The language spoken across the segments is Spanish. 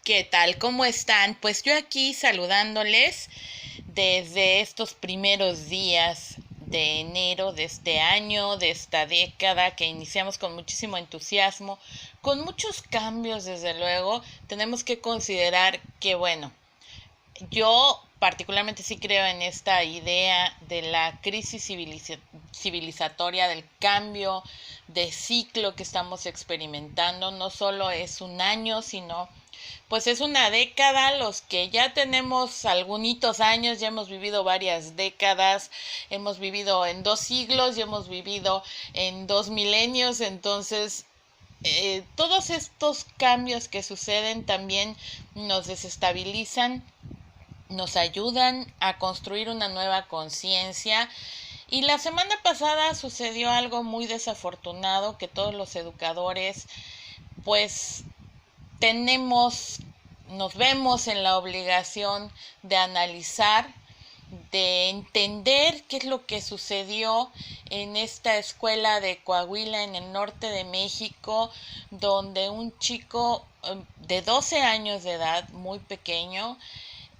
¿Qué tal? ¿Cómo están? Pues yo aquí saludándoles desde estos primeros días de enero de este año, de esta década que iniciamos con muchísimo entusiasmo, con muchos cambios desde luego. Tenemos que considerar que, bueno, yo particularmente sí creo en esta idea de la crisis civilizatoria, del cambio de ciclo que estamos experimentando. No solo es un año, sino pues es una década. Los que ya tenemos algunitos años, ya hemos vivido varias décadas, hemos vivido en 2 siglos y hemos vivido en 2 milenios. Entonces todos estos cambios que suceden también nos desestabilizan, nos ayudan a construir una nueva conciencia. Y la semana pasada sucedió algo muy desafortunado que todos los educadores pues tenemos, nos vemos en la obligación de analizar, de entender qué es lo que sucedió en esta escuela de Coahuila, en el norte de México, donde un chico de 12 años de edad, muy pequeño,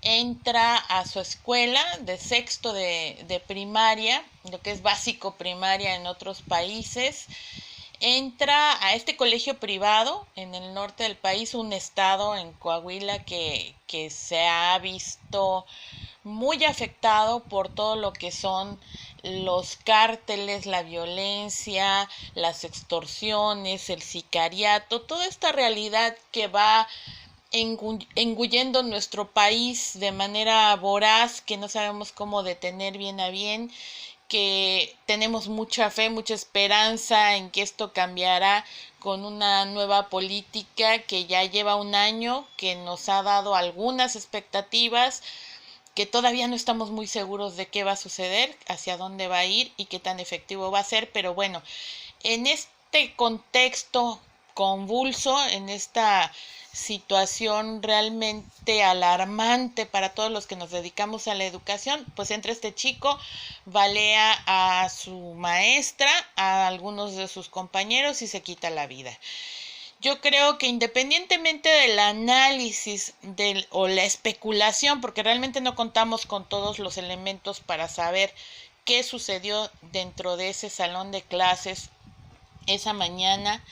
entra a su escuela de sexto de primaria, lo que es básico primaria en otros países. Entra a este colegio privado en el norte del país, un estado en Coahuila que se ha visto muy afectado por todo lo que son los cárteles, la violencia, las extorsiones, el sicariato, toda esta realidad que va engullendo nuestro país de manera voraz, que no sabemos cómo detener bien a bien, que tenemos mucha fe, mucha esperanza en que esto cambiará con una nueva política que ya lleva un año, que nos ha dado algunas expectativas, que todavía no estamos muy seguros de qué va a suceder, hacia dónde va a ir y qué tan efectivo va a ser. Pero bueno, en este contexto convulso, en esta situación realmente alarmante para todos los que nos dedicamos a la educación, pues entra este chico, balea a su maestra, a algunos de sus compañeros y se quita la vida. Yo creo que independientemente del análisis o la especulación, porque realmente no contamos con todos los elementos para saber qué sucedió dentro de ese salón de clases esa mañana,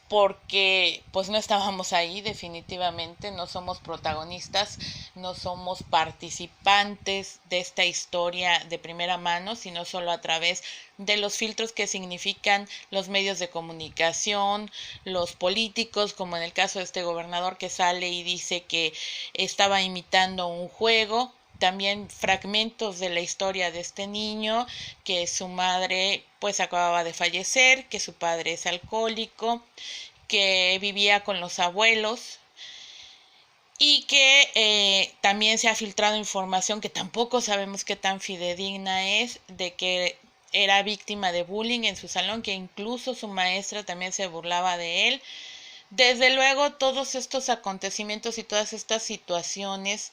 porque pues no estábamos ahí, definitivamente no somos protagonistas, no somos participantes de esta historia de primera mano, sino solo a través de los filtros que significan los medios de comunicación, los políticos, como en el caso de este gobernador que sale y dice que estaba imitando un juego. También fragmentos de la historia de este niño, que su madre pues acababa de fallecer, que su padre es alcohólico, que vivía con los abuelos y que también se ha filtrado información que tampoco sabemos qué tan fidedigna es, de que era víctima de bullying en su salón, que incluso su maestra también se burlaba de él. Desde luego, todos estos acontecimientos y todas estas situaciones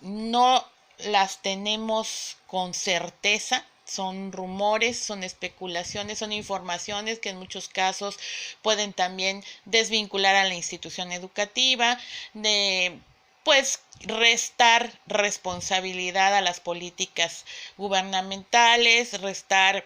no las tenemos con certeza, son rumores, son especulaciones, son informaciones que en muchos casos pueden también desvincular a la institución educativa, de pues restar responsabilidad a las políticas gubernamentales, restar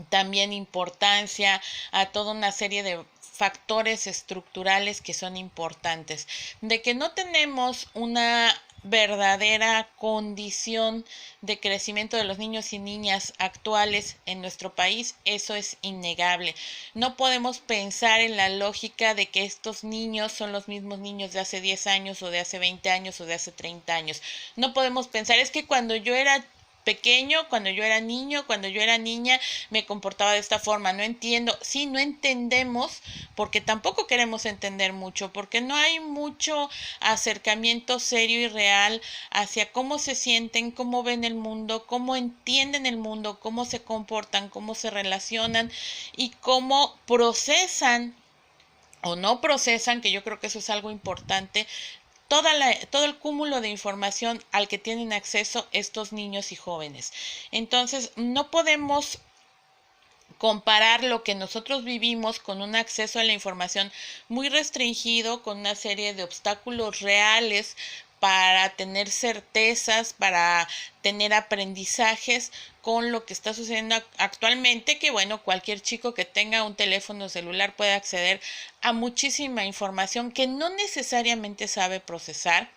también importancia a toda una serie de factores estructurales que son importantes, de que no tenemos una verdadera condición de crecimiento de los niños y niñas actuales en nuestro país. Eso es innegable. No podemos pensar en la lógica de que estos niños son los mismos niños de hace 10 años o de hace 20 años o de hace 30 años. No podemos pensar, es que cuando yo era pequeño, cuando yo era niño, cuando yo era niña, me comportaba de esta forma. No entiendo. Sí, no entendemos porque tampoco queremos entender mucho, porque no hay mucho acercamiento serio y real hacia cómo se sienten, cómo ven el mundo, cómo entienden el mundo, cómo se comportan, cómo se relacionan y cómo procesan o no procesan, que yo creo que eso es algo importante, todo el cúmulo de información al que tienen acceso estos niños y jóvenes. Entonces, no podemos comparar lo que nosotros vivimos con un acceso a la información muy restringido, con una serie de obstáculos reales para tener certezas, para tener aprendizajes con lo que está sucediendo actualmente, que bueno, cualquier chico que tenga un teléfono celular puede acceder a muchísima información que no necesariamente sabe procesar.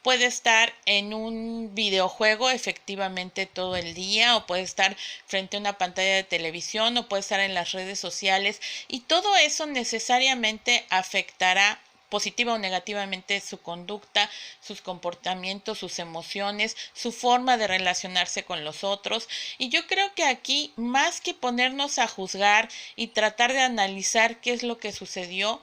Puede estar en un videojuego efectivamente todo el día, o puede estar frente a una pantalla de televisión, o puede estar en las redes sociales, y todo eso necesariamente afectará positiva o negativamente su conducta, sus comportamientos, sus emociones, su forma de relacionarse con los otros. Y yo creo que aquí, más que ponernos a juzgar y tratar de analizar qué es lo que sucedió,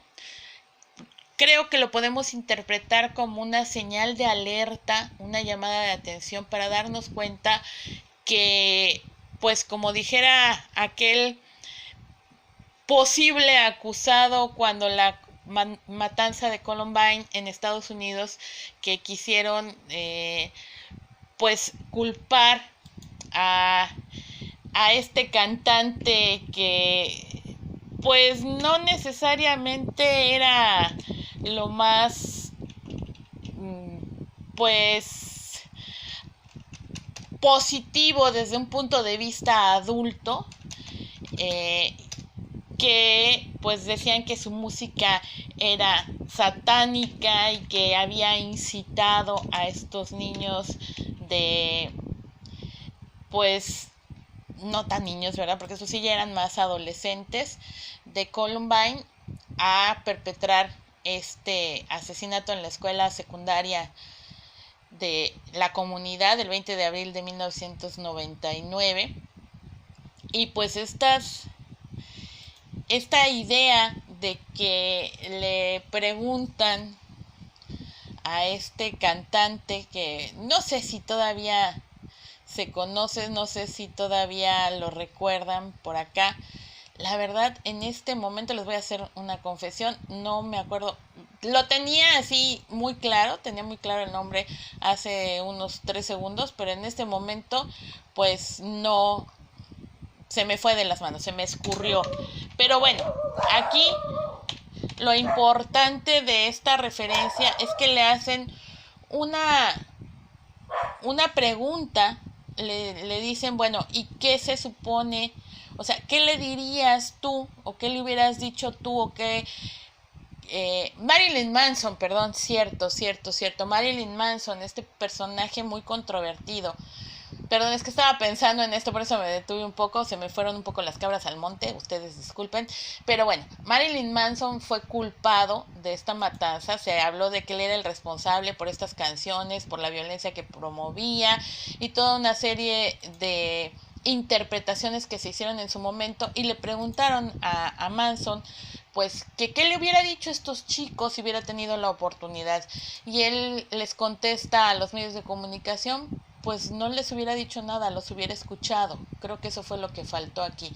creo que lo podemos interpretar como una señal de alerta, una llamada de atención para darnos cuenta que, pues como dijera aquel posible acusado cuando la matanza de Columbine en Estados Unidos, que quisieron pues culpar a, a este cantante que pues no necesariamente era lo más pues positivo desde un punto de vista adulto, que pues decían que su música era satánica y que había incitado a estos niños de pues no tan niños, ¿verdad? Porque estos sí ya eran más adolescentes, de Columbine, a perpetrar este asesinato en la escuela secundaria de la comunidad el 20 de abril de 1999. Y pues esta idea de que le preguntan a este cantante, que no sé si todavía se conoce, no sé si todavía lo recuerdan por acá. La verdad, en este momento les voy a hacer una confesión, no me acuerdo. Lo tenía así muy claro, tenía muy claro el nombre hace unos 3 segundos, pero en este momento pues no, se me fue de las manos, se me escurrió. Pero bueno, aquí lo importante de esta referencia es que le hacen una, una pregunta, le dicen, bueno, ¿y qué se supone? O sea, ¿qué le dirías tú? ¿O qué le hubieras dicho tú? ¿O qué? Marilyn Manson, perdón, cierto. Marilyn Manson, este personaje muy controvertido. Perdón, es que estaba pensando en esto, por eso me detuve un poco, se me fueron un poco las cabras al monte, ustedes disculpen. Pero bueno, Marilyn Manson fue culpado de esta matanza, se habló de que él era el responsable por estas canciones, por la violencia que promovía y toda una serie de interpretaciones que se hicieron en su momento, y le preguntaron a Manson pues que qué le hubiera dicho a estos chicos si hubiera tenido la oportunidad, y él les contesta a los medios de comunicación pues no les hubiera dicho nada, los hubiera escuchado. Creo que eso fue lo que faltó aquí.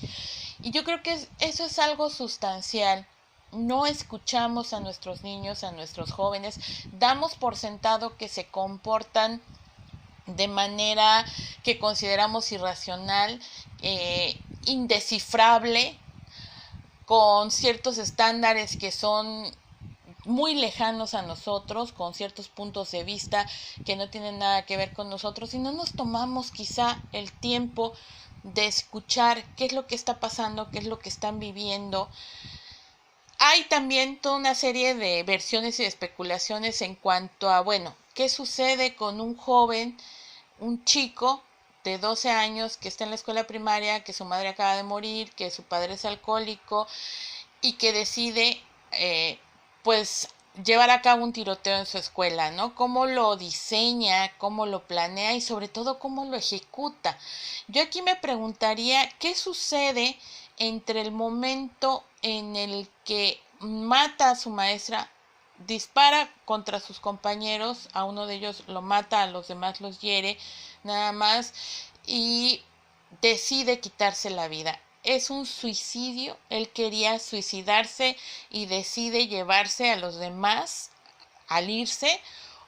Y yo creo que eso es algo sustancial. No escuchamos a nuestros niños, a nuestros jóvenes, damos por sentado que se comportan de manera que consideramos irracional, indescifrable, con ciertos estándares que son muy lejanos a nosotros, con ciertos puntos de vista que no tienen nada que ver con nosotros, y no nos tomamos quizá el tiempo de escuchar qué es lo que está pasando, qué es lo que están viviendo. Hay también toda una serie de versiones y especulaciones en cuanto a, bueno, qué sucede con un joven, un chico de 12 años que está en la escuela primaria, que su madre acaba de morir, que su padre es alcohólico y que decide pues llevar a cabo un tiroteo en su escuela, ¿no? Cómo lo diseña, cómo lo planea y sobre todo cómo lo ejecuta. Yo aquí me preguntaría qué sucede entre el momento en el que mata a su maestra, dispara contra sus compañeros, a uno de ellos lo mata, a los demás los hiere, nada más, y decide quitarse la vida. Es un suicidio, él quería suicidarse y decide llevarse a los demás al irse,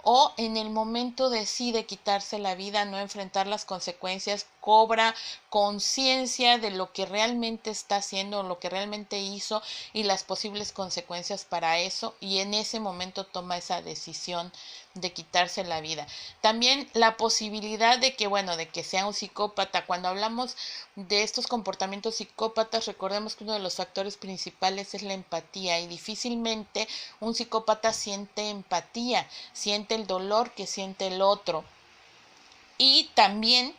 o en el momento decide quitarse la vida, no enfrentar las consecuencias, cobra conciencia de lo que realmente está haciendo, lo que realmente hizo y las posibles consecuencias para eso, y en ese momento toma esa decisión de quitarse la vida. También la posibilidad de que, bueno, de que sea un psicópata. Cuando hablamos de estos comportamientos psicópatas, recordemos que uno de los factores principales es la empatía, y difícilmente un psicópata siente empatía, siente el dolor que siente el otro. Y también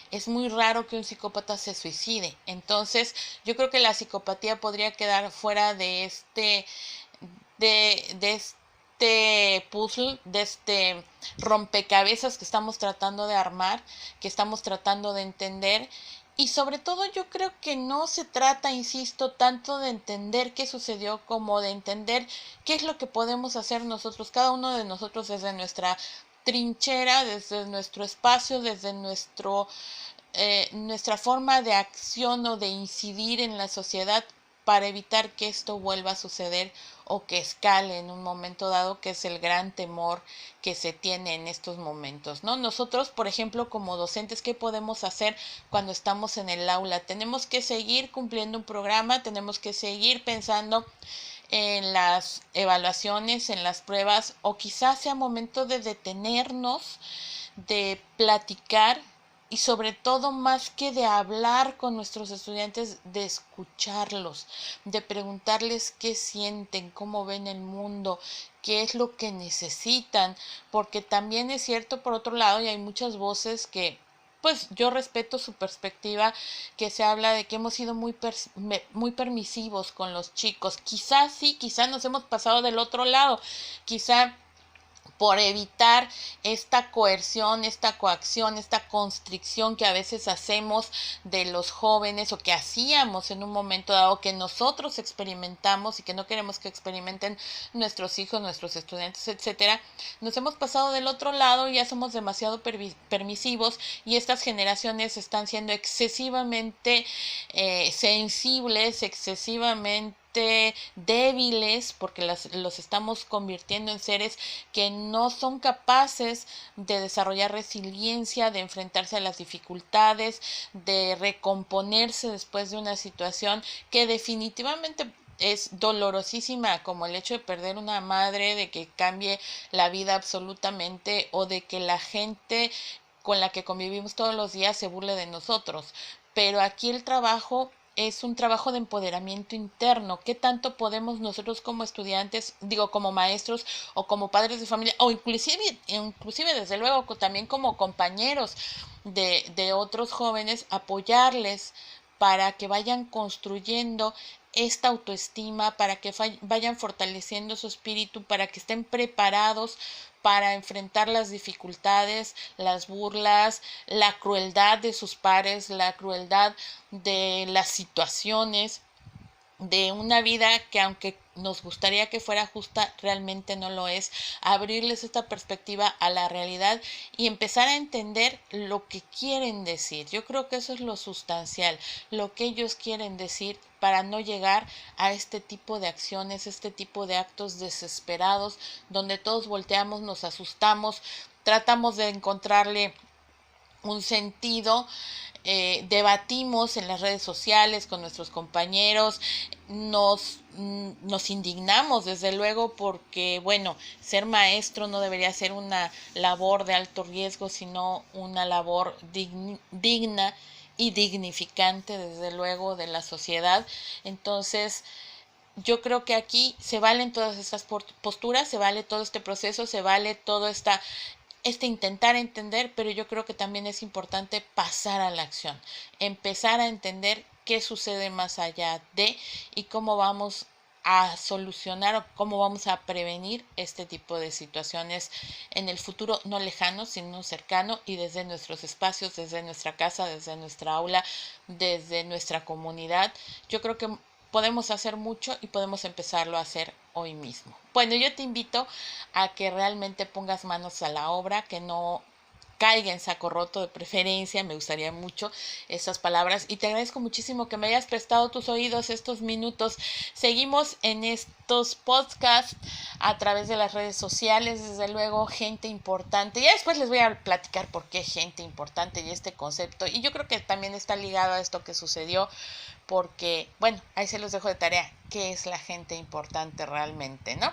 es muy raro que un psicópata se suicide. Entonces, yo creo que la psicopatía podría quedar fuera de este puzzle, de este rompecabezas que estamos tratando de armar, que estamos tratando de entender. Y sobre todo yo creo que no se trata, insisto, tanto de entender qué sucedió como de entender qué es lo que podemos hacer nosotros, cada uno de nosotros desde nuestra trinchera, desde nuestro espacio, desde nuestra forma de acción o de incidir en la sociedad para evitar que esto vuelva a suceder o que escale en un momento dado, que es el gran temor que se tiene en estos momentos, ¿no? Nosotros, por ejemplo, como docentes, ¿qué podemos hacer cuando estamos en el aula? Tenemos que seguir cumpliendo un programa, tenemos que seguir pensando en las evaluaciones, en las pruebas, o quizás sea momento de detenernos, de platicar y sobre todo, más que de hablar con nuestros estudiantes, de escucharlos, de preguntarles qué sienten, cómo ven el mundo, qué es lo que necesitan, porque también es cierto por otro lado, y hay muchas voces que pues yo respeto su perspectiva, que se habla de que hemos sido muy permisivos con los chicos. Quizás sí, quizás nos hemos pasado del otro lado, quizá por evitar esta coerción, esta coacción, esta constricción que a veces hacemos de los jóvenes, o que hacíamos en un momento dado, que nosotros experimentamos y que no queremos que experimenten nuestros hijos, nuestros estudiantes, etcétera. Nos hemos pasado del otro lado, ya somos demasiado permisivos, y estas generaciones están siendo excesivamente sensibles, excesivamente débiles, porque los estamos convirtiendo en seres que no son capaces de desarrollar resiliencia, de enfrentarse a las dificultades, de recomponerse después de una situación que definitivamente es dolorosísima, como el hecho de perder una madre, de que cambie la vida absolutamente, o de que la gente con la que convivimos todos los días se burle de nosotros. Pero aquí el trabajo es un trabajo de empoderamiento interno. ¿Qué tanto podemos nosotros como estudiantes, digo, como maestros o como padres de familia, o inclusive desde luego también como compañeros de otros jóvenes, apoyarles para que vayan construyendo esta autoestima, para que vayan fortaleciendo su espíritu, para que estén preparados para enfrentar las dificultades, las burlas, la crueldad de sus pares, la crueldad de las situaciones, de una vida que, aunque nos gustaría que fuera justa, realmente no lo es. Abrirles esta perspectiva a la realidad y empezar a entender lo que quieren decir. Yo creo que eso es lo sustancial, lo que ellos quieren decir, para no llegar a este tipo de acciones, este tipo de actos desesperados, donde todos volteamos, nos asustamos, tratamos de encontrarle un sentido, debatimos en las redes sociales con nuestros compañeros, nos indignamos desde luego, porque bueno, ser maestro no debería ser una labor de alto riesgo, sino una labor digna y dignificante, desde luego, de la sociedad. Entonces, yo creo que aquí se valen todas estas posturas, se vale todo este proceso, se vale todo intentar entender, pero yo creo que también es importante pasar a la acción, empezar a entender qué sucede más allá de, y cómo vamos a solucionar o cómo vamos a prevenir este tipo de situaciones en el futuro no lejano, sino cercano, y desde nuestros espacios, desde nuestra casa, desde nuestra aula, desde nuestra comunidad. Yo creo que podemos hacer mucho y podemos empezarlo a hacer hoy mismo. Bueno, yo te invito a que realmente pongas manos a la obra, que no caiga en saco roto de preferencia, me gustaría mucho esas palabras y te agradezco muchísimo que me hayas prestado tus oídos estos minutos. Seguimos en estos podcasts a través de las redes sociales, desde luego gente importante. Ya después les voy a platicar por qué gente importante y este concepto, y yo creo que también está ligado a esto que sucedió porque, bueno, ahí se los dejo de tarea, qué es la gente importante realmente, ¿no?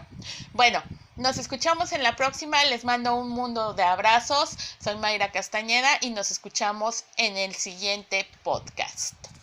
Bueno, nos escuchamos en la próxima, les mando un mundo de abrazos, soy Mayra Castañeda y nos escuchamos en el siguiente podcast.